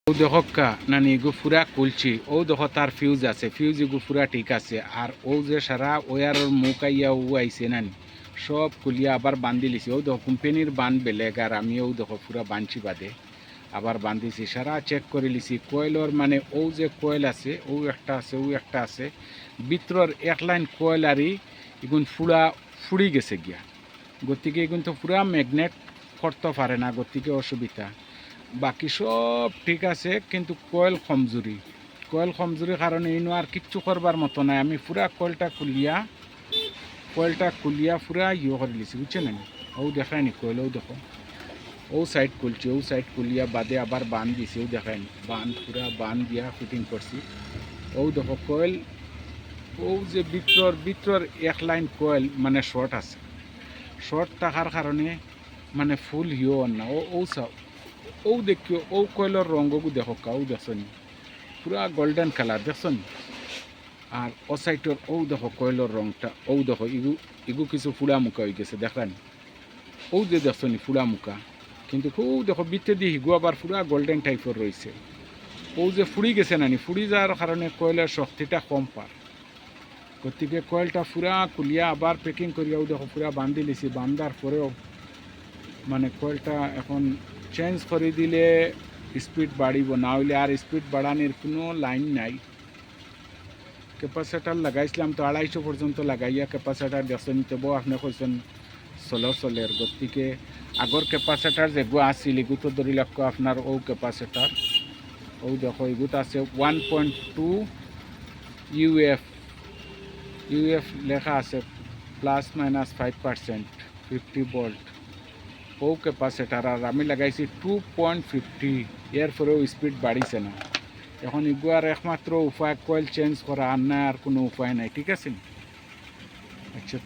ও দেখকা নানি এগু পুরা খুলছি ও দেখ তার ফিউজ আছে ফিউজ এগু পুরা ঠিক আছে আর ও যে সারা ওয়ারের মুখ আইয়া ও আইছে নানি সব খুলিয়া আবার বান্ধি লিছি ও দেখো কোম্পানির বান বেলেগ আর আমিও দেখো পুরা বানছি বাদে আবার বান্ধিছি সারা চেক করে লিছি কয়েলর মানে ও যে কয়েল আছে ও একটা আছে ভিতরের এক লাইন কয়েল আরই এগুন পুরা ফুড়ি গেছে গিয়া গতিকে এগুন তো পুরা ম্যাগনেট করতে পারে না গতিকে অসুবিধা বাকি সব ঠিক আছে কিন্তু কয়েল কমজোরি কারণে ইনো আর কিচ্ছু করবার মতো নাই আমি পুরা কয়েলটা খুলিয়া পুরা করে লিছি বুঝছেন না ও দেখায়নি কয়েল ও দেখো ও সাইড খুলছি ও সাইড খুলিয়া বাদে আবার বান দিছি ও দেখায়নি পুরা বান দিয়া ফিটিং করছি ও দেখো কয়েল ও যে ভিতর এক লাইন কয়েল মানে শর্ট থাকার কারণে মানে ফুল না ও চাও ও দেখিও ও কয়েলের রঙগু দেখো ও দেখছনি পুরা গোল্ডেন কালার দেখছনি আর ও সাইডের ও দেখো কয়েলের রংটা ও দেখো ইগু কিছু ফুলা মুখা হয়ে গেছে দেখানি ও যে দেখছনি ফুলা মুখা কিন্তু খুব দেখো বিতে দিয়ে হিগু আবার পুরা গোল্ডেন টাইপের রয়েছে ও যে ফুড়ি গেছে নানি ফুড়ি যাওয়ার কারণে কয়েলের শক্তিটা কম পার গতিকে কয়েলটা পুরা খুলিয়া আবার প্যাকিং করিয়াও দেখো পুরা বান্ধি লিছি বান্ধার পরেও মানে কয়েলটা এখন চেঞ্জ করে দিলে স্পিড বাড়িব না হইলে আর স্পিড বাড়ানোর কোনো লাইন নাই ক্যাপাসিটার লাগাইছিলাম তো 250 পর্যন্ত লাগাইয়া ক্যাপাসিটার দেখছেন তবু আপনি কইছেন চলের গতিকে আগর ক্যাপাসিটার যেগু আছিল এগু তো ধরি লাগো আপনার ও ক্যাপাসিটার ও দেখো এগুত আছে 1.2 ইউএফ লেখা আছে ±5% 50 ভোল্ট ও ক্যাপাসিটার আর আমি লাগাইছি 2.50 এর পরেও স্পিড বাড়িছে না এখন এগু আর একমাত্র উপায় কয়েল চেঞ্জ করা আর না আর কোনো উপায় নাই ঠিক আছে আচ্ছা